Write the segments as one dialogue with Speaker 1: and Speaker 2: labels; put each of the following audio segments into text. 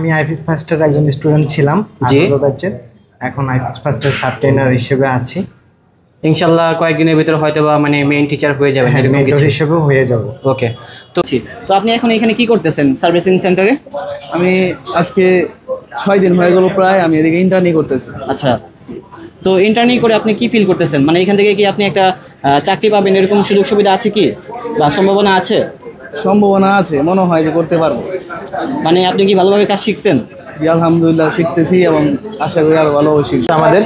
Speaker 1: আমি আইফিক্স ফার্স্টের একজন স্টুডেন্ট ছিলাম 18 ব্যাচের। এখন আইফিক্স ফার্স্টের সাব ট্রেনার হিসেবে আছি।
Speaker 2: ইনশাআল্লাহ কয়েকদিনের ভিতরে হয়তোবা মানে মেইন টিচার হয়ে যাবেন,
Speaker 1: মেন্টর হিসেবেও হয়ে যাব।
Speaker 2: ওকে, তো আপনি এখন এখানে কি করতেছেন সার্ভিসিং সেন্টারে?
Speaker 3: আমি আজকে 6 দিন হয়ে গেল প্রায়, আমি এদিকে ইন্টার্নি করতেছি।
Speaker 2: আচ্ছা, তো ইন্টার্নি করে আপনি কি ফিল করতেছেন? মানে এখান থেকে কি আপনি একটা চাকরি পাবেন এরকম সুযোগ সুবিধা আছে কি বা সম্ভাবনা আছে?
Speaker 3: সম্ভাবনা আছে, মনে হয় যে করতে পারবো।
Speaker 2: মানে আপনি কি ভালোভাবে কাজ শিখছেন?
Speaker 3: আলহামদুলিল্লাহ শিখতেছি এবং আশা করি আরো ভালো শিখব।
Speaker 4: আমাদের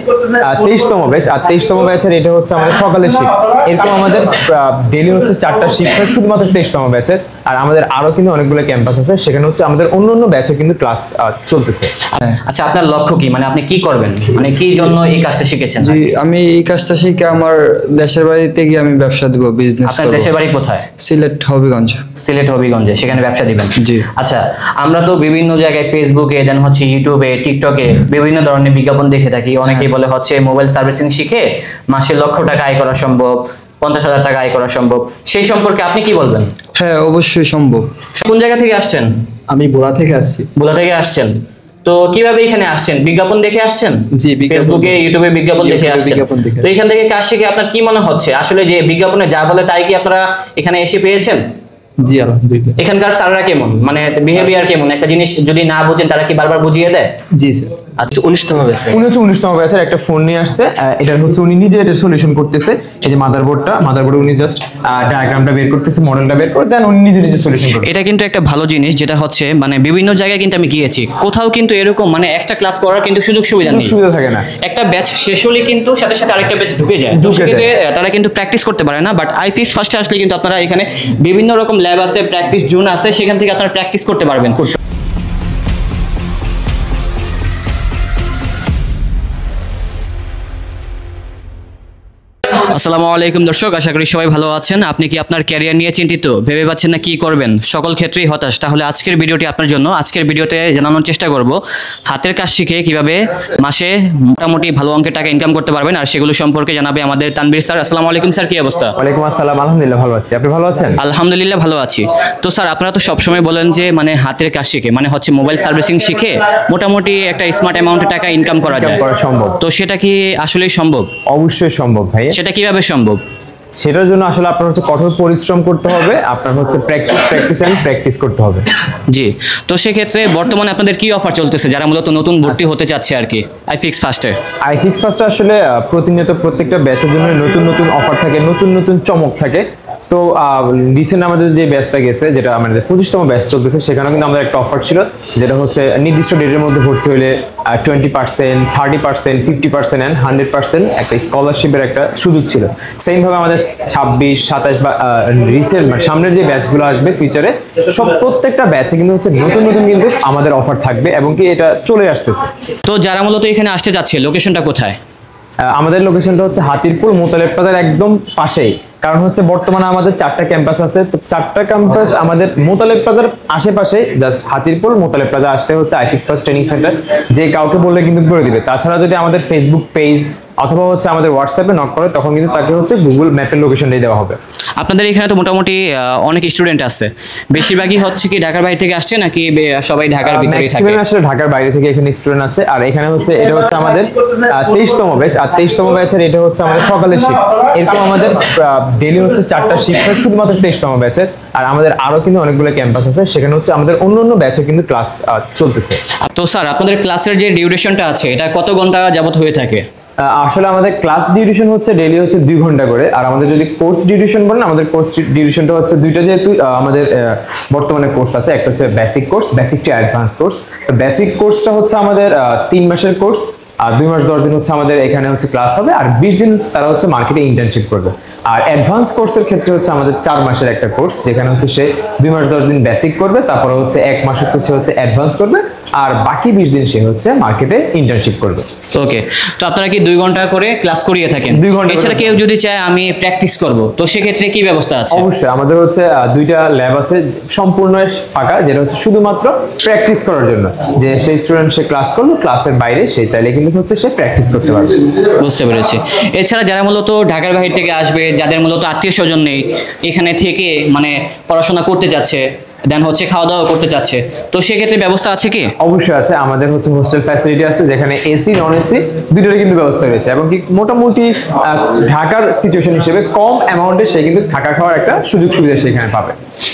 Speaker 4: 23তম ব্যাচ, আর 23তম ব্যাচের এটা হচ্ছে আমাদের সকালের শিফট। এরকম আমাদের ডেলি হচ্ছে 4টা শিফট হয় শুধুমাত্র 23তম ব্যাচের। আর আমাদের আরো কিন্তু অনেকগুলো ক্যাম্পাস আছে, সেখানে হচ্ছে আমাদের অন্য ব্যাচে কিন্তু ক্লাস চলতেছে।
Speaker 2: আচ্ছা, আপনার লক্ষ্য কি? মানে আপনি কি করবেন, মানে কি জন্য এই কাজটা শিখেছেন?
Speaker 5: জি, আমি এই কাজটা শিখে আমার দেশের বাড়িতে গিয়ে আমি ব্যবসা দিব, বিজনেস করব।
Speaker 2: আপনার দেশের বাড়ি কোথায়?
Speaker 5: সিলেট হবিগঞ্জ।
Speaker 2: সিলেট হবিগঞ্জে, সেখানে ব্যবসা দিবেন?
Speaker 5: জি।
Speaker 2: আচ্ছা, আমরা তো বিভিন্ন জায়গায় ফেসবুকে, দেন হচ্ছে ইউটিউবে, টিকটকে বিভিন্ন ধরনের বিজ্ঞাপন দেখে থাকি। অনেকেই বলে হচ্ছে মোবাইল সার্ভিসিং শিখে মাসে লক্ষ টাকা আয় করা সম্ভব, 50,000 টাকা আয় করা সম্ভব। সেই সম্পর্কে আপনি কি বলবেন?
Speaker 5: হ্যাঁ, অবশ্যই সম্ভব।
Speaker 2: কোন জায়গা থেকে আসছেন?
Speaker 3: আমি বোরা থেকে আসছি।
Speaker 2: বোলা থেকে আসছেন। তো কিভাবে এখানে আসছেন? বিজ্ঞাপন দেখে আসছেন?
Speaker 3: জি,
Speaker 2: ফেসবুকে, ইউটিউবে বিজ্ঞাপন দেখে আসছেন। তো এখান থেকে কাজ শিখে আপনার কি মনে হচ্ছে? আসলে যে বিজ্ঞাপনে যা বলে তাই কি আপনারা এখানে এসে পেয়েছেন?
Speaker 3: জি আলহামদুলিল্লাহ।
Speaker 2: এখানকার স্যাররা কেমন, মানে বিহেভিয়ার কেমন? একটা জিনিস যদি না বুঝেন তারা কি বারবার বুঝিয়ে দেয়?
Speaker 3: জি স্যার।
Speaker 2: আচ্ছা, 19তম ব্যাচে
Speaker 4: উনি হচ্ছে 19তম ব্যাচের একটা ফোন নিয়ে আসছে। এটা হচ্ছে উনি নিজে এটা সলিউশন করতেছে। এই যে মাদারবোর্ডে উনি জাস্ট ডায়াগ্রামটা বের করতেছে, মডেলটা বের করে দেন উনি নিজে সলিউশন করতেছে।
Speaker 2: এটা কিন্তু একটা ভালো জিনিস, যেটা হচ্ছে মানে বিভিন্ন জায়গায় কিন্তু আমি গিয়েছি, কোথাও কিন্তু এরকম মানে এক্সট্রা ক্লাস করার কিন্তু সুযোগ সুবিধা নেই।
Speaker 4: সুবিধা থাকে না।
Speaker 2: একটা ব্যাচ শেষ হলে কিন্তু সাথে সাথে আরেকটা ব্যাচ ঢুকে যায়, তারা কিন্তু প্র্যাকটিস করতে পারে না। বাট আইফিক্স ফার্স্টে আসলে কিন্তু আপনারা এখানে বিভিন্ন রকম ল্যাব আছে, প্র্যাকটিস জোন আছে, সেখান থেকে আপনারা প্র্যাকটিস করতে পারবেন। আসসালামু আলাইকুম দর্শক, আশা করি সবাই ভালো আছেন। আপনি কি আপনার ক্যারিয়ার নিয়ে চিন্তিত, ভেবে পাচ্ছেন না কি করবেন, সকল ক্ষেত্রেই হতাশ? তাহলে আজকের ভিডিওটি আপনার জন্য। আজকের ভিডিওতে জানানোর চেষ্টা করব হাতের কাজ শিখে কিভাবে মাসে মোটামুটি ভালো অঙ্কের টাকা ইনকাম করতে পারবেন, আর সেগুলো সম্পর্কে জানাবে আমাদের তানভীর স্যার। আসসালামু আলাইকুম স্যার, কি অবস্থা?
Speaker 4: ওয়ালাইকুম আসসালাম, আলহামদুলিল্লাহ ভালো আছি। আপনি ভালো আছেন?
Speaker 2: আলহামদুলিল্লাহ ভালো আছি। তো স্যার, আপনারা তো সবসময় বলেন যে মানে হাতের কাজ শিখে মানে হচ্ছে মোবাইল সার্ভিসিং শিখে মোটামুটি একটা স্মার্ট অ্যামাউন্টের টাকা ইনকাম করা যায়,
Speaker 4: সম্ভব।
Speaker 2: তো সেটা কি আসলেই সম্ভব?
Speaker 4: অবশ্যই সম্ভব ভাই।
Speaker 2: সেটা কিভাবে সম্ভব?
Speaker 4: সেটার জন্য আসলে আপনার হচ্ছে কঠোর পরিশ্রম করতে হবে, আপনার হচ্ছে প্র্যাকটিস করতে হবে।
Speaker 2: জি, তো সেক্ষেত্রে বর্তমানে আপনাদের কি অফার চলতেছে যারা মূলত নতুন ভর্তি হতে চাচ্ছে আর কি আইফিক্স ফার্স্টে?
Speaker 4: আইফিক্স ফার্স্টে আসলে প্রতিনিয়ত প্রত্যেকটা ব্যাচের জন্য নতুন অফার থাকে, নতুন চমক থাকে। তো রিসেন্ট আমাদের যে ব্যাচটা গেছে, যেটা আমাদের 25তম ব্যাচ চলতেছে, সেখানেও কিন্তু আমাদের একটা অফার ছিল, যেটা হচ্ছে নির্দিষ্ট ডেটের মধ্যে ভর্তি হলে 20%, 30%, 50% অ্যান্ড 100% একটা স্কলারশিপের একটা সুযোগ ছিল। সেইমভাবে আমাদের 26, 27 বা রিসেন্ট মানে সামনের যে ব্যাচগুলো আসবে ফিউচারে, প্রত্যেকটা ব্যাচে কিন্তু হচ্ছে নতুন কিন্তু আমাদের অফার থাকবে এবং কি এটা চলে আসতেছে।
Speaker 2: তো যারা মূলত এখানে আসতে যাচ্ছে, লোকেশনটা কোথায়?
Speaker 4: আমাদের লোকেশনটা হচ্ছে হাতিরপুল মোতালেব প্লাজার একদম পাশেই। কারণ হচ্ছে বর্তমানে আমাদের 4টা ক্যাম্পাস আছে, তো 4টা ক্যাম্পাস আমাদের মোতালেব প্লাজার আশেপাশে, জাস্ট হাতিরপুল মোতালেব প্লাজা আসতে হচ্ছে আইফিক্স ফার্স্ট ট্রেনিং সেন্টার। যে কাউকে বললে কিন্তু করে দিবে। তাছাড়া যদি আমাদের ফেসবুক পেজ অথবা হচ্ছে আমাদের হোয়াটসঅ্যাপে নক করে, তখন কিন্তু তাকে হচ্ছে গুগল ম্যাপের লোকেশনটাই দেওয়া হবে।
Speaker 2: আপনাদের এখানে তো মোটামুটি অনেক স্টুডেন্ট আছে, বেশিরভাগই হচ্ছে কি ঢাকার বাইরে থেকে আসছে নাকি সবাই ঢাকার ভিতরেই থাকে?
Speaker 4: ম্যাক্সিমাম আসলে ঢাকার বাইরে থেকে এখানে স্টুডেন্ট আছে। আর এখানে হচ্ছে এটা হচ্ছে আমাদের 23তম ব্যাচ, আর 23তম ব্যাচের এটা হচ্ছে আমাদের সকালের শিফট। এরকম আমাদের ডেলি হচ্ছে 4টা শিফট হয় শুধুমাত্র 23তম ব্যাচের। আর আমাদের আরো কিন্তু অনেকগুলো ক্যাম্পাস আছে, সেখানে হচ্ছে আমাদের অন্য ব্যাচে কিন্তু ক্লাস চলতেছে।
Speaker 2: তো স্যার, আপনাদের ক্লাসের যে ডিউরেশনটা আছে, এটা কত ঘন্টা যাবত হয়ে থাকে?
Speaker 4: আসলে আমাদের ক্লাস ডিউরেশন হচ্ছে ডেইলি হচ্ছে 2 ঘন্টা করে। আর আমাদের যদি কোর্স ডিউরেশন বলেন, আমাদের কোর্স ডিউরেশনটা হচ্ছে দুইটা। যেহেতু আমাদের বর্তমানে কোর্স আছে, একটা হচ্ছে basic course, basic to advance course. তো বেসিক কোর্সটা হচ্ছে আমাদের 3 মাসের কোর্স, আর 2 মাস 10 দিন হচ্ছে আমাদের এখানে হচ্ছে ক্লাস হবে, আর 20 দিন তারা হচ্ছে মার্কেটে ইন্টার্নশিপ করবে। আর অ্যাডভান্স কোর্সের ক্ষেত্রে হচ্ছে আমাদের 4 মাসের একটা কোর্স, যেখানে হচ্ছে সে 2 মাস 10 দিন বেসিক করবে, তারপরে হচ্ছে 1 মাস হচ্ছে সে হচ্ছে অ্যাডভান্স করবে, আর বাকি 20 দিন সে হচ্ছে মার্কেটে ইন্টার্নশিপ করবে।
Speaker 2: ওকে, তো আপনারা কি 2 ঘন্টা করে ক্লাস করিয়ে থাকেন?
Speaker 4: 2 ঘন্টা।
Speaker 2: এছাড়া কেউ যদি চায় আমি প্র্যাকটিস করব, তো সেক্ষেত্রে কি ব্যবস্থা আছে?
Speaker 4: অবশ্যই আমাদের হচ্ছে 2টা ল্যাব আছে সম্পূর্ণ ফাঁকা, যেটা হচ্ছে শুধুমাত্র প্র্যাকটিস করার জন্য। যে সেই স্টুডেন্ট সে ক্লাস করলো, ক্লাসের বাইরে সে চাইলে কিন্তু হচ্ছে সে প্র্যাকটিস করতে পারবে।
Speaker 2: বুঝতে পেরেছি। এছাড়া যারা মূলত ঢাকার বাইরে থেকে আসবে, যাদের মূলত আত্মীয় স্বজন নেই, এখানে থেকে মানে পড়াশোনা করতে যাচ্ছে, দেন হচ্ছে খাওয়া দাওয়া করতে চাচ্ছে, তো সেক্ষেত্রে ব্যবস্থা আছে কি?
Speaker 4: অবশ্যই আছে, আমাদের হচ্ছে হোস্টেল ফ্যাসিলিটি আছে যেখানে এসি নন এসি দুটোরই কিন্তু ব্যবস্থা রয়েছে, এবং কি মোটামুটি ঢাকার সিচুয়েশন হিসেবে কম অ্যামাউন্টে সে কিন্তু থাকা খাওয়ার একটা সুযোগ সুবিধা সেখানে পাবে।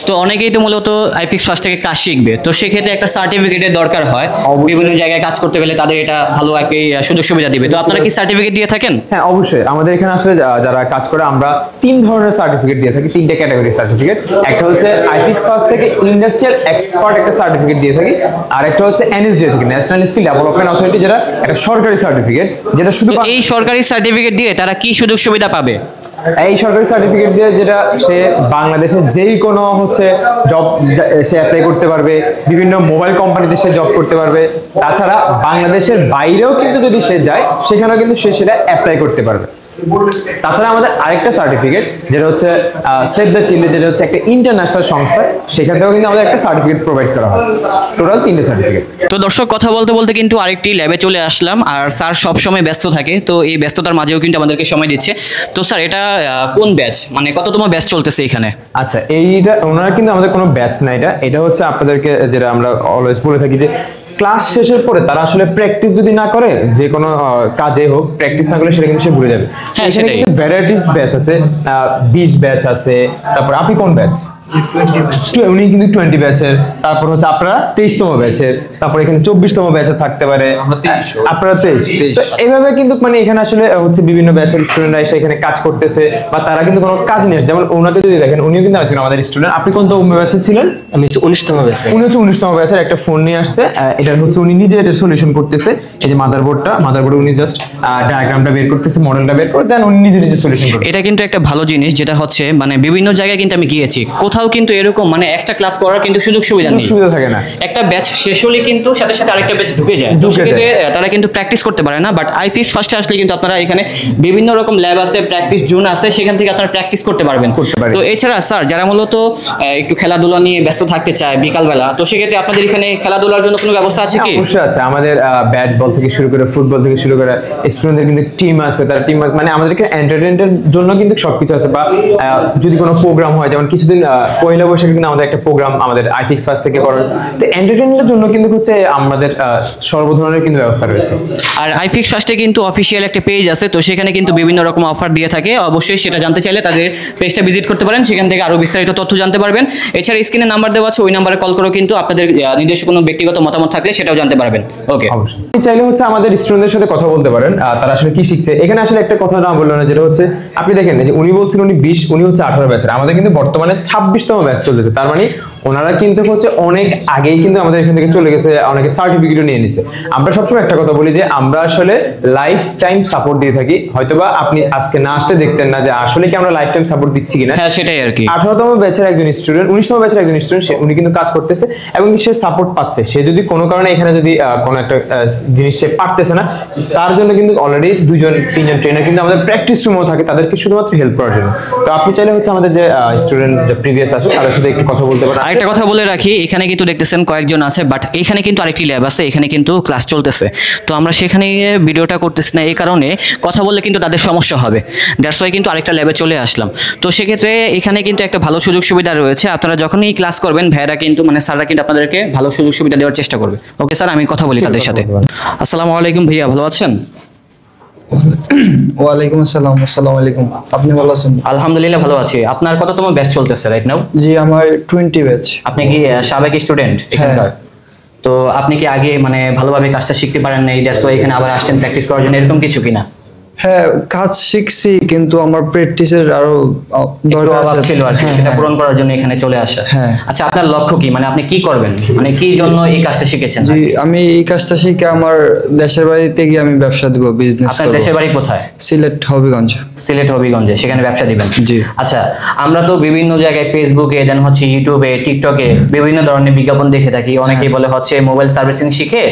Speaker 2: তো অনেকেই তো মূলত আইফিক্স ফার্স্ট থেকে কাজ শিখবে, তো সেক্ষেত্রে একটা সার্টিফিকেটের দরকার হয়, বিভিন্ন জায়গায় কাজ করতে গেলে তাদের এটা ভালো একটা সুযোগ সুবিধা দিবে। তো আপনারা কি সার্টিফিকেট দিয়ে থাকেন?
Speaker 4: হ্যাঁ অবশ্যই, আমাদের এখানে আসলে যারা কাজ করে আমরা 3 ধরনের সার্টিফিকেট দিয়ে থাকি, 3টে ক্যাটাগরি সার্টিফিকেট। একটা হচ্ছে আইফিক্স ফার্স্ট থেকে ইন্ডাস্ট্রিয়াল এক্সপার্ট একটা সার্টিফিকেট দিয়ে থাকি, আর একটা হচ্ছে এনএসডি থেকে ন্যাশনাল স্কিল ডেভেলপমেন্ট অথরিটি, যেটা একটা সরকারি সার্টিফিকেট, যেটা শুধু
Speaker 2: তো এই সরকারি সার্টিফিকেট দিয়ে তারা কি সুযোগ সুবিধা পাবে?
Speaker 4: এই সরকারি সার্টিফিকেট দিয়ে যেটা সে বাংলাদেশে যেই কোনো হচ্ছে জব সে অ্যাপ্লাই করতে পারবে, বিভিন্ন মোবাইল কোম্পানিতে সে জব করতে পারবে, তাছাড়া বাংলাদেশের বাইরেও কিন্তু যদি সে যায় সেখানেও কিন্তু সে সেটা অ্যাপ্লাই করতে পারবে। তাছাড়া আমাদের আরেকটা সার্টিফিকেট যেটা হচ্ছে সেভ দ্য চিলড্রেন, যেটা হচ্ছে একটা ইন্টারন্যাশনাল সংস্থা, সেখান থেকেও কিন্তু আমাদের একটা সার্টিফিকেট প্রোভাইড করা হয়। টোটাল 3টে সার্টিফিকেট।
Speaker 2: তো দর্শক, কথা বলতে বলতে কিন্তু আরেকটি ল্যাবে চলে আসলাম, আর স্যার সব সময় ব্যস্ত থাকে, তো এই ব্যস্ততার মাঝেও কিন্তু আমাদেরকে সময় দিচ্ছে। তো স্যার, এটা কোন ব্যাচ, মানে কততম ব্যাচ চলতেছে এখানে?
Speaker 4: আচ্ছা, এইটা ওনারা কিন্তু আমাদের কোনো ব্যাচ না, এটা হচ্ছে আপনাদেরকে যেটা আমরা অলওয়েজ বলে থাকি যে ক্লাস শেষের পরে তারা আসলে প্র্যাকটিস যদি না করে, যে কোনো কাজে হোক প্র্যাকটিস না করলে সেটা কিন্তু সে ভুলে যাবে।
Speaker 2: হ্যাঁ,
Speaker 4: এখানে
Speaker 2: সেটাই।
Speaker 4: কিন্তু ভ্যারাইটিস ব্যাচ আছে, 20 ব্যাচ আছে, তারপর আপনি কোন ব্যাচ? উনি কিন্তু 20 ব্যাচের, তারপর হচ্ছে আপনারা 23তম ব্যাচের, তারপর এখানে 24তম ব্যাচের থাকতে পারে, আপনারা 23। তো এইভাবে কিন্তু মানে এখানে আসলে হচ্ছে বিভিন্ন ব্যাচের স্টুডেন্টরা এসে এখানে কাজ করতেছে, বা তারা কিন্তু কোনো কাজ নিয়ে আসে। যেমন ওনাকে যদি দেখেন, উনিও কিন্তু একজন আমাদের স্টুডেন্ট। আপনি কোন ব্যাচে ছিলেন?
Speaker 5: আমি 19তম ব্যাচে।
Speaker 4: উনি হচ্ছে 19তম ব্যাচের, একটা ফোন নিয়ে আসছে, এটা হচ্ছে উনি নিজে এটা সলিউশন করতেছে। এই যে মাদারবোর্ডে উনি জাস্ট ডায়াগ্রামটা বের করতেছে, মডেলটা বের করে দেন উনি নিজে সলিউশন করতেছে।
Speaker 2: এটা কিন্তু একটা ভালো জিনিস, যেটা হচ্ছে মানে বিভিন্ন জায়গায় কিন্তু আমি গিয়েছি, কোথাও কিন্তু এরকম মানে এক্সট্রা ক্লাস করার কিন্তু সুযোগ সুবিধা নেই,
Speaker 4: সুবিধা থাকে না।
Speaker 2: একটা ব্যাচ শেষ হলে কিন্তু সাথে সাথে আরেকটা ব্যাচ ঢুকে যায়, তো সেক্ষেত্রে তারা কিন্তু প্র্যাকটিস করতে পারে না। বাট আইফিক্স ফার্স্টে আসলে কিন্তু আপনারা এখানে বিভিন্ন রকম ল্যাব আছে, প্র্যাকটিস জোন আছে, সেখান থেকে আপনারা প্র্যাকটিস করতে পারবেন। তো এছাড়া স্যার, যারা মূলত একটু খেলাধুলা নিয়ে ব্যস্ত থাকতে চায় বিকালবেলা, তো সেক্ষেত্রে আপনাদের এখানে খেলাধুলার জন্য কোনো ব্যবস্থা আছে কি?
Speaker 4: অবশ্যই আছে, আমাদের ব্যাট বল থেকে শুরু করে ফুটবল থেকে শুরু করে স্টুডেন্টদের কিন্তু টিম আছে, তার টিম আছে, মানে আমাদেরকে এন্টারটেইনমেন্টের জন্য কিন্তু সবকিছু আছে। বা যদি কোনো প্রোগ্রাম হয়, যেমন কিছুদিন পয়লা বৈশাখে কিন্তু আমাদের একটা প্রোগ্রাম আমাদের আইফিক্স ফার্স্ট থেকে করা হয়েছে, তো এন্টারটেইনমেন্টের জন্য কিন্তু হচ্ছে আমাদের সর্ব ধরনের কিন্তু ব্যবস্থা রয়েছে।
Speaker 2: আর আইফিক্স ফার্স্টে কিন্তু অফিসিয়াল একটা পেজ আছে, তো সেখানে কিন্তু বিভিন্ন রকম অফার দিয়ে থাকে, অবশ্যই সেটা জানতে চাইলে তাদের পেজটা ভিজিট করতে পারেন, সেখান থেকে আরো বিস্তারিত তথ্য জানতে পারবেন। এছাড়া স্ক্রিনে নাম্বার দেওয়া আছে, ওই নাম্বারে কল করেও কিন্তু আপনাদের নিজস্ব কোনো ব্যক্তিগত মতামত থাকলে সেটাও জানতে পারবেন। ওকে,
Speaker 4: অবশ্যই আপনি চাইলে হচ্ছে আমাদের স্টুডেন্টদের সাথে কথা বলতে পারেন, তারা আসলে কি শিখছে। এখানে আসলে একটা কথা না বললো না, যেটা হচ্ছে আপনি দেখেন যে উনি বলছিলেন উনি 20, উনি হচ্ছে 18 ব্যাচের, আমাদের কিন্তু বর্তমানে 26তম ব্যাচ চলতেছে। তার মানে ওনারা কিন্তু হচ্ছে অনেক আগেই কিন্তু আমাদের এখান থেকে চলে গেছে, অনেকে সার্টিফিকেটও নিয়ে নিছে। আমরা সবসময় একটা কথা বলি যে আমরা আসলে লাইফ টাইম সাপোর্ট দিয়ে থাকি। হয়তোবা আপনি আজকে না আসলে দেখতেন না যে আসলে কি আমরা লাইফ টাইম সাপোর্ট দিচ্ছি কিনা।
Speaker 2: হ্যাঁ, সেটাই আর কি।
Speaker 4: 18তম ব্যাচের একজন স্টুডেন্ট, 19তম ব্যাচের একজন স্টুডেন্ট, উনি কিন্তু কাজ করতেছে এবং সে সাপোর্ট পাচ্ছে। সে যদি কোনো কারণে এখানে যদি কোনো একটা জিনিস সে পারতেছে না, তার জন্য কিন্তু অলরেডি 2-3জন ট্রেনার কিন্তু আমাদের প্র্যাকটিস রুমও থাকে, তাদেরকে শুধুমাত্র হেল্প করার জন্য। তো আপনি চাইলে হচ্ছে আমাদের যে স্টুডেন্ট যে প্রিভিয়াস আছে তাদের সাথে একটু কথা বলতে পারেন।
Speaker 2: আরেকটা কথা বলে রাখি, এখানে কিন্তু দেখতেছেন কয়েকজন আছে, বাট এখানে কিন্তু আরেকটি ল্যাব আছে, এখানে কিন্তু ক্লাস চলতেছে, তো আমরা সেখানে ভিডিওটা করতেছি না, এই কারণে কথা বললে কিন্তু তাদের সমস্যা হবে, দ্যাটস ওয়াই কিন্তু আরেকটা ল্যাবে চলে আসলাম। তো সেক্ষেত্রে এখানে কিন্তু একটা ভালো সুযোগ সুবিধা রয়েছে, আপনারা যখনই ক্লাস করবেন ভাইয়েরা কিন্তু মানে স্যাররা কিন্তু আপনাদেরকে ভালো সুযোগ সুবিধা দেওয়ার চেষ্টা করবে। ওকে স্যার, আমি কথা বলি তাদের সাথে। আসসালামু আলাইকুম ভাইয়া, ভালো আছেন?
Speaker 5: ওয়ালাইকুম আসসালাম। আসসালামু আলাইকুম। আপনি ভালো আছেন?
Speaker 2: আলহামদুলিল্লাহ ভালো আছি। আপনার কততম ব্যাচ চলতেছে রাইট নাও?
Speaker 5: জি, আমার 20 ব্যাচ।
Speaker 2: আপনি কি সাবেক স্টুডেন্ট এখানকার? তো আপনি কি আগে মানে ভালোভাবে কাজটা শিখতে পারেন না, দ্যাটস ওয়াই এখানে আবার আসছেন প্র্যাকটিস করার জন্য, এরকম কিছু কিনা?
Speaker 5: হ্যাঁ, কাজ শিখছি, কিন্তু আমার প্র্যাকটিসের আরো দরকার
Speaker 2: অভাব ছিল আর কি, সেটা পূরণ করার জন্য এখানে চলে আসা।
Speaker 5: হ্যাঁ।
Speaker 2: আচ্ছা, আপনার লক্ষ্য কি, মানে আপনি কি করবেন, মানে কি জন্য এই কাজটা শিখেছেন?
Speaker 5: জি, আমি এই কাজটা শিখে আমার দেশের বাড়িতে গিয়ে আমি ব্যবসা দিব, বিজনেস
Speaker 2: আপনার
Speaker 5: করব।
Speaker 2: দেশের বাড়ি কোথায়?
Speaker 5: সিলেট হবিগঞ্জ।
Speaker 2: সিলেট হবিগঞ্জে, সেখানে ব্যবসা দিবেন?
Speaker 5: জি।
Speaker 2: আচ্ছা, আমরা তো বিভিন্ন জায়গায় ফেসবুকে, দেন হচ্ছে ইউটিউবে, টিকটকে বিভিন্ন ধরনের বিজ্ঞাপন দেখে থাকি, অনেকেই বলে হচ্ছে মোবাইল সার্ভিসিং শিখে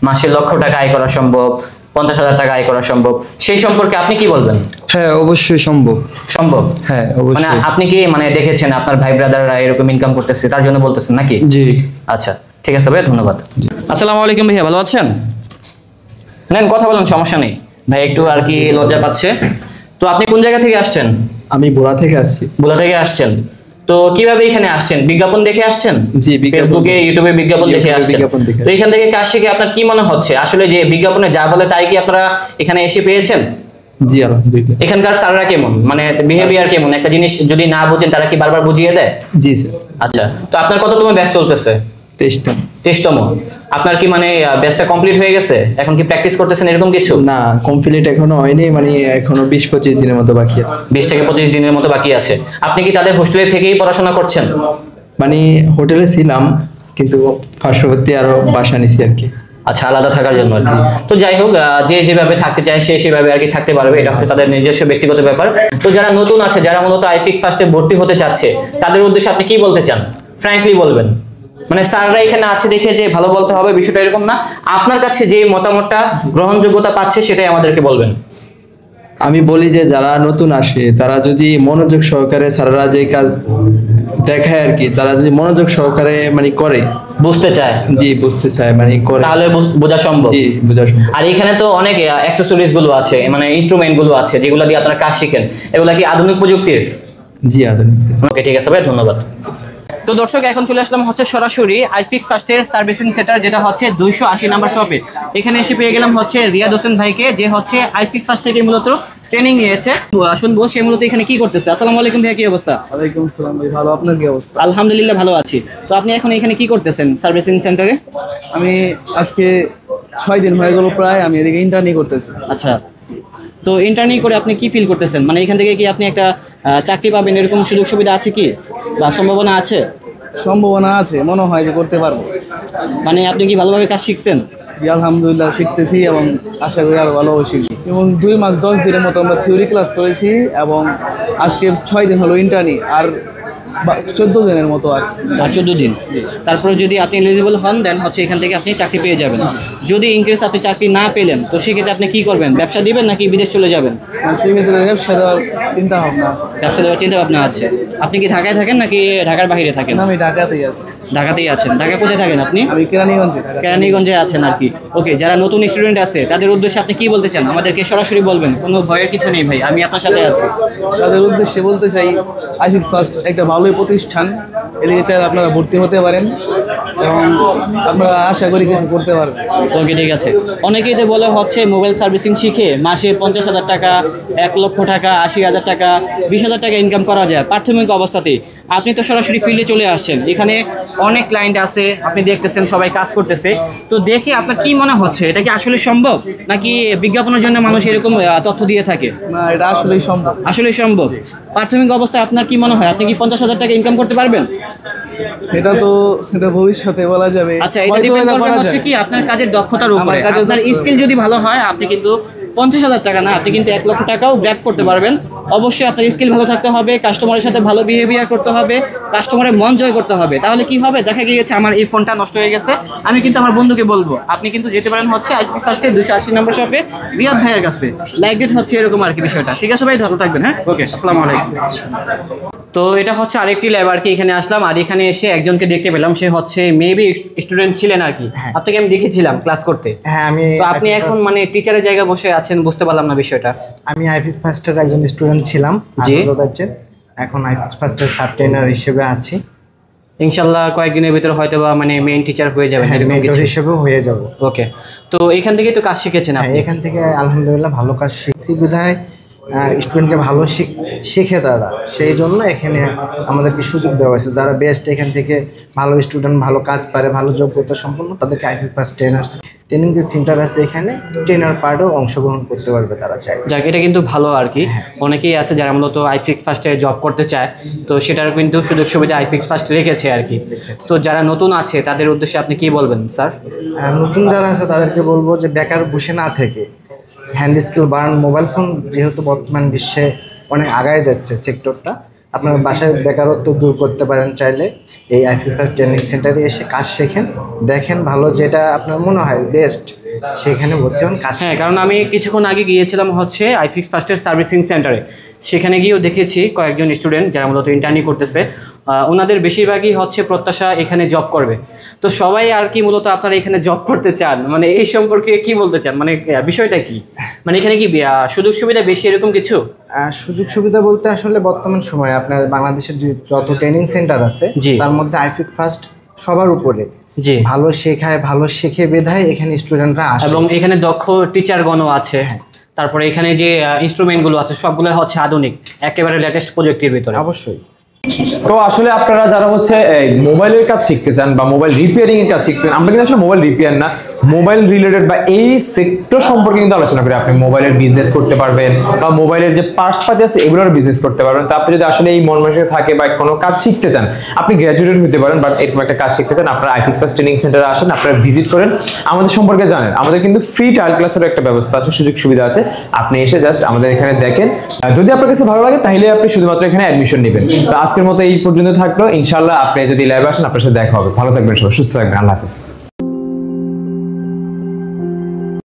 Speaker 2: মাসে লক্ষ টাকা আয় করা সম্ভব, 50,000 টাকা আয় করা সম্ভব, সেই সম্পর্কে আপনি কি বলবেন?
Speaker 5: হ্যাঁ, অবশ্যই সম্ভব।
Speaker 2: সম্ভব?
Speaker 5: হ্যাঁ,
Speaker 2: মানে
Speaker 5: অবশ্যই।
Speaker 2: আপনি কি মানে দেখেছেন আপনার ভাই ব্রাদাররা এরকম ইনকাম করতেছে, তার জন্য বলতেছেন নাকি?
Speaker 5: জি।
Speaker 2: আচ্ছা, ঠিক আছে ভাই, ধন্যবাদ। আসসালামু আলাইকুম ভাইয়া, ভালো আছেন? নেন কথা বলেন, সমস্যা নেই। ভাই একটু আর কি লজ্জা পাচ্ছে। তো আপনি কোন জায়গা থেকে আসছেন?
Speaker 3: আমি বোরা থেকে আসছি।
Speaker 2: ভোলা থেকে আসছেন। তো কিভাবে এখানে আসছেন? বিজ্ঞাপন দেখে আসছেন?
Speaker 5: জি, বিজ্ঞাপন
Speaker 2: ফেসবুকে, ইউটিউবে বিজ্ঞাপন দেখে
Speaker 5: ইউটিউবে
Speaker 2: আসছেন।
Speaker 5: বিজ্ঞাপন দেখে
Speaker 2: তো এখান থেকে কাজ শিখে আপনার কি মনে হচ্ছে? আসলে যে বিজ্ঞাপনে যা বলে তাই কি আপনারা এখানে এসে পেয়েছেন?
Speaker 5: জি আলহামদুলিল্লাহ।
Speaker 2: এখানকার স্যাররা কেমন, মানে বিহেভিয়ার কেমন? একটা জিনিস যদি না বুঝেন তারা কি বারবার বুঝিয়ে দেয়?
Speaker 5: জি স্যার।
Speaker 2: আচ্ছা, তো আপনার কততম ব্যাচ চলতেছে?
Speaker 5: 23টা।
Speaker 2: 23তম। আপনার কি মানে ব্যাচটা কমপ্লিট হয়ে গেছে, এখন কি প্র্যাকটিস করতেছেন এরকম কিছু?
Speaker 5: না, কমপ্লিট এখনো হয়নি, মানে এখনো 20-25 দিনের মতো বাকি আছে।
Speaker 2: 20 থেকে 25 দিনের মতো বাকি আছে। আপনি কি তাদের হোস্টেলে থেকেই পড়াশোনা করছেন?
Speaker 5: মানে হোটেলে ছিলাম, কিন্তু পার্শ্ববর্তী আরো বাসা নিছি আর কি।
Speaker 2: আচ্ছা, আলাদা থাকার জন্য আর কি। তো যাই হোক, যে যেভাবে থাকতে চায় সে সেভাবে আর কি থাকতে পারবে, এটা হচ্ছে তাদের নিজস্ব ব্যক্তিগত ব্যাপার। তো যারা নতুন আছে, যারা মূলত আইফিক্স ফার্স্টে ভর্তি হতে চাচ্ছে, তাদের উদ্দেশ্যে আপনি কি বলতে চান? ফ্র্যাঙ্কলি বলবেন, মানে স্যাররা এখানে আছে দেখে যে ভালো বলতে হবে বিষয়টা এরকম না, আপনার কাছে যে মতামতটা গ্রহণযোগ্যতা পাচ্ছে সেটাই আমাদেরকে বলবেন।
Speaker 5: আমি বলি যে যারা নতুন আসে তারা যদি মনোযোগ সহকারে স্যাররা যে কাজ দেখায় আর কি, তারা যদি মনোযোগ সহকারে মানে করে,
Speaker 2: বুঝতে চায়,
Speaker 5: জি বুঝতে চায় মানে করে,
Speaker 2: তাহলে বোঝা সম্ভব।
Speaker 5: জি বোঝা সম্ভব।
Speaker 2: আর এখানে তো অনেক অ্যাক্সেসরিজ গুলো আছে, মানে ইনস্ট্রুমেন্ট গুলো আছে যেগুলো দিয়ে আপনারা কাজ শিখেন, এগুলা কি আধুনিক প্রযুক্তির?
Speaker 5: জি আধুনিক।
Speaker 2: ওকে, ঠিক আছে ভাই, ধন্যবাদ। তো দর্শক, এখন চলে আসলাম হচ্ছে সরাসরি আইফিক্স ফার্স্টের সার্ভিসিং সেন্টার, যেটা হচ্ছে 280 নাম্বার শপে। এখানে এসে পেয়ে গেলাম হচ্ছে রিয়াদ হোসেন ভাইকে, যে হচ্ছে আইফিক্স ফার্স্ট থেকে মূলত ট্রেনিং নিয়েছে। শুনবো সে মূলত এখানে কি করতেছে। আসসালামু আলাইকুম ভাই, কি অবস্থা?
Speaker 3: ওয়ালাইকুম আসসালাম ভাই, ভালো। আপনার কি অবস্থা?
Speaker 2: আলহামদুলিল্লাহ ভালো আছি। তো আপনি এখন এখানে কি করতেছেন সার্ভিসিং সেন্টারে?
Speaker 3: আমি আজকে 6 দিন হয়ে গেল প্রায়, আমি এদিকে ইন্টার্নি করতেছি।
Speaker 2: আচ্ছা, তো ইন্টার্নি করে আপনি কি ফিল করতেছেন? মানে এখান থেকে কি আপনি একটা চাকরি পাবেন এরকম সুযোগ সুবিধা আছে কি, বা সম্ভাবনা আছে?
Speaker 3: সম্ভাবনা আছে, মনে হয় যে করতে পারবো।
Speaker 2: মানে আপনি কি ভালোভাবে কাজ শিখছেন?
Speaker 3: জি আলহামদুলিল্লাহ শিখতেছি, এবং আশা করি আরো ভালো শিখবি। এবং 2 মাস 10 দিনের মতো আমরা থিওরি ক্লাস করেছি, এবং আজকে 6 দিন হলো ইন্টার্নি, আর 14 দিনের মতো আছে।
Speaker 2: আর 14 দিন। তারপরে যদি আপনি এলিজিবল হন, দেন হচ্ছে এখান থেকে আপনি চাকরি পেয়ে যাবেন। যদি ইনকেস আপনি চাকরি না পেলেন, তো সেক্ষেত্রে আপনি কি করবেন? ব্যবসা দিবেন নাকি বিদেশ চলে যাবেন?
Speaker 3: আর সেক্ষেত্রে ব্যবসা দেওয়ার চিন্তা ভাবনা আছে।
Speaker 2: ব্যবসা দেওয়ার চিন্তা ভাবনা আছে। আপনি কি ঢাকায় থাকেন নাকি ঢাকার বাইরে থাকেন?
Speaker 3: না, আমি ঢাকাতেই আছি।
Speaker 2: ঢাকাতেই আছেন। ঢাকা কোথায় থাকেন আপনি?
Speaker 3: আমি কেরানীগঞ্জে থাকি।
Speaker 2: কেরানীগঞ্জে আছেন আর কি। ওকে, যারা নতুন স্টুডেন্ট আছে তাদের উদ্দেশ্যে আপনি কি বলতে চান? আমাদেরকে সরাসরি বলবেন, কোনো ভয়ের কিছু নেই ভাই, আমি আপনার সাথে আছি।
Speaker 3: তাদের উদ্দেশ্যে বলতে চাই, আইফিক্স ফার্স্ট একটা ভালোই প্রতিষ্ঠান, এদিকে চাইলে আপনারা ভর্তি হতে পারেন, এবং আপনারা আশা করি কিছু করতে পারবেন।
Speaker 2: ওকে, ঠিক আছে। অনেকেই তো বলে হচ্ছে মোবাইল সার্ভিসিং শিখে মাসে 50,000 টাকা, 1 লক্ষ টাকা, 80,000 টাকা, 20,000 টাকা ইনকাম করা যায় প্রাথমিক অবস্থাতেই। আপনি তো সরাসরি ফিল্ডে চলে আসছেন, এখানে অনেক ক্লায়েন্ট আছে, আপনি দেখতেছেন সবাই কাজ করতেছে। তো দেখে আপনার কি মনে হচ্ছে, এটা কি আসলে সম্ভব, নাকি বিজ্ঞাপনের জন্য মানুষ এরকম তথ্য দিয়ে থাকে?
Speaker 3: না, এটা আসলেই সম্ভব।
Speaker 2: আসলে সম্ভব। প্রাথমিক অবস্থায় আপনার কি মনে হয়, আপনি কি 50,000 টাকা ইনকাম করতে পারবেন?
Speaker 3: সেটা ভবিষ্যতে বলা যাবে।
Speaker 2: আচ্ছা, এটা
Speaker 3: হয়তো
Speaker 2: ডিপেন্ড
Speaker 3: এটা
Speaker 2: করবে
Speaker 3: করা
Speaker 2: হচ্ছে
Speaker 3: যায়।
Speaker 2: কি আপনার কাজের দক্ষতার
Speaker 3: আমার
Speaker 2: উপরে।
Speaker 3: কাজের
Speaker 2: আপনার
Speaker 3: দক্ষতা।
Speaker 2: স্কিল যদি ভালো হয়, আপনি কিন্তু 50,000 টাকা না, আপনি কিন্তু 1 লক্ষ টাকাও গ্র্যাব করতে পারবেন। অবশ্যই আপনার স্কিল ভালো থাকতে হবে, কাস্টমারের সাথে ভালো বিহেভিয়ার করতে হবে, কাস্টমারের মন জয় করতে হবে। তাহলে কি হবে, দেখা গিয়েছে আমার এই ফোনটা নষ্ট হয়ে গেছে, আমি কিন্তু আমার বন্ধুকে বলবো, আপনি কিন্তু যেতে পারেন হচ্ছে আইফিক্স ফার্স্টে 280 নম্বর শপে রিয়াদ ভাইয়ের কাছে। লাইক ডেট হচ্ছে এরকম আর কি বিষয়টা। ঠিক আছে ভাই, ভালো থাকবেন। হ্যাঁ, ওকে, আসসালামু আলাইকুম। তো এটা হচ্ছে আরেকটি ল্যাব আর কি। এখানে আসলাম, আর এখানে এসে একজনকে দেখতে পেলাম, সে হচ্ছে মেবি স্টুডেন্ট ছিলেন আর কি। আপনাকে আমি দেখেছিলাম ক্লাস করতে।
Speaker 1: হ্যাঁ,
Speaker 2: তো আপনি এখন মানে টিচারের জায়গায় বসে আছেন, বুঝতে পারলাম না বিষয়টা।
Speaker 1: আমি আইফিক্স ফার্স্টের একজন স্টুডেন্ট ছিলাম,
Speaker 2: জি।
Speaker 1: 18 ব্যাচের। এখন আইফিক্স ফার্স্টের সাব ট্রেনার হিসেবে আছি।
Speaker 2: ইনশাল্লাহ কয়েকদিনের ভিতরে হয়তো বা মানে মেইন টিচার হয়ে যাবেন,
Speaker 1: হ্যাঁ,
Speaker 2: এরকম
Speaker 1: মেন্টর
Speaker 2: কিছু।
Speaker 1: হিসেবেও হয়ে যাব।
Speaker 2: ওকে, তো এখান থেকেই তো কাজ শিখেছেন
Speaker 1: হ্যাঁ,
Speaker 2: আপনি।
Speaker 1: এখান থেকে আলহামদুলিল্লাহ ভালো কাজ শিখছি বিধায় স্টুডেন্টকে ভালো শিখে তারা, সেই জন্য এখানে আমাদেরকে সুযোগ দেওয়া হয়েছে। যারা বেস্ট এখান থেকে ভালো স্টুডেন্ট, ভালো কাজ পারে, ভালো যোগ্যতা সম্পন্ন, তাদেরকে আইফিক্স ফার্স্ট ট্রেনিং যে সেন্টার আছে এখানে ট্রেনার পার্টেও অংশগ্রহণ করতে পারবে তারা চাই।
Speaker 2: যাক, এটা কিন্তু ভালো আর কি। অনেকেই আছে যারা মূলত আইফিক্স ফার্স্টে জব করতে চায়, তো সেটার কিন্তু সুযোগ সুবিধা আইফিক্স ফার্স্ট রেখেছে আর কি। তো যারা নতুন আছে তাদের উদ্দেশ্যে আপনি কি বলবেন স্যার?
Speaker 1: আর নতুন যারা আছে তাদেরকে বলবো যে বেকার বসে না থেকে হ্যান্ড স্কিল বাড়ান। মোবাইল ফোন যেহেতু বর্তমান বিশ্বে অনেক আগায় যাচ্ছে সেক্টরটা, আপনার বাসায় বেকারত্ব দূর করতে পারেন চাইলে এই আইফিক্স ফার্স্ট ট্রেনিং সেন্টারে এসে কাজ শেখেন, দেখেন ভালো যেটা আপনার মনে হয় বেস্ট সেখানে ভর্তি হন কাজ।
Speaker 2: হ্যাঁ, কারণ আমি কিছুক্ষণ আগে গিয়েছিলাম হচ্ছে আইফিক্স ফার্স্টের সার্ভিসিং সেন্টারে। সেখানে গিয়েও দেখেছি কয়েকজন স্টুডেন্ট যারা মূলত ইন্টার্নি করতেছে, ওনাদের বেশিরভাগই হচ্ছে প্রত্যাশা এখানে জব করবে। তো সবাই আর কি মূলত আপনারা এখানে জব করতে চান, মানে এই সম্পর্কে কি বলতে চান, মানে বিষয়টা কি, মানে এখানে কি সুযোগ সুবিধা বেশি এরকম কিছু?
Speaker 1: সুযোগ সুবিধা বলতে আসলে বর্তমান সময়ে আপনার বাংলাদেশের যত ট্রেনিং সেন্টার আছে
Speaker 2: জি।
Speaker 1: তার মধ্যে আইফিক্স ফার্স্ট সবার উপরে।
Speaker 2: জি।
Speaker 1: ভালো শেখায়, ভালো শিখে বিধায় এখানে স্টুডেন্টরা আসে
Speaker 2: এবং এখানে দক্ষ টিচারগণও আছে। তারপরে এখানে যে ইনস্ট্রুমেন্টগুলো আছে সবগুলো হচ্ছে আধুনিক, একেবারে লেটেস্ট প্রযুক্তির ভিতরে।
Speaker 1: অবশ্যই।
Speaker 4: তো আসলে আপনারা যারা হচ্ছে মোবাইলের কাজ শিখতে চান বা মোবাইল রিপেয়ারিং এর কাজ শিখতে চান, আমরা কিন্তু আসলে মোবাইল রিপেয়ার না, মোবাইল রিলেটেড বা এই সেক্টর সম্পর্কে কিন্তু আলোচনা করি। আপনি মোবাইলের বিজনেস করতে পারবেন বা মোবাইলের যে পার্টস পাতি আছে এগুলোর বিজনেস করতে পারবেন। তো আপনি যদি আসলে এই মন মানসিকতা থাকে বা কোনো কাজ শিখতে চান, আপনি গ্র্যাজুয়েট হতে পারেন, বাট এরকম একটা কাজ শিখতে চান, আপনারা আইফিক্স ফার্স্ট ট্রেনিং সেন্টারে আসেন, আপনারা ভিজিট করেন, আমাদের সম্পর্কে জানেন। আমাদের কিন্তু ফ্রি ট্রায়াল ক্লাসের একটা ব্যবস্থা আছে, সুযোগ সুবিধা আছে। আপনি এসে জাস্ট আমাদের এখানে দেখেন, যদি আপনার কাছে ভালো লাগে তাহলে আপনি শুধুমাত্র এখানে অ্যাডমিশন নেবেন। তো আজকের মতো এই পর্যন্ত থাকলো, ইনশাআল্লাহ আপনি যদি ল্যাবে আসেন আপনার সাথে দেখা হবে। ভালো থাকবেন সবাই, সুস্থ থাকবেন, আল্লাহ হাফেজ।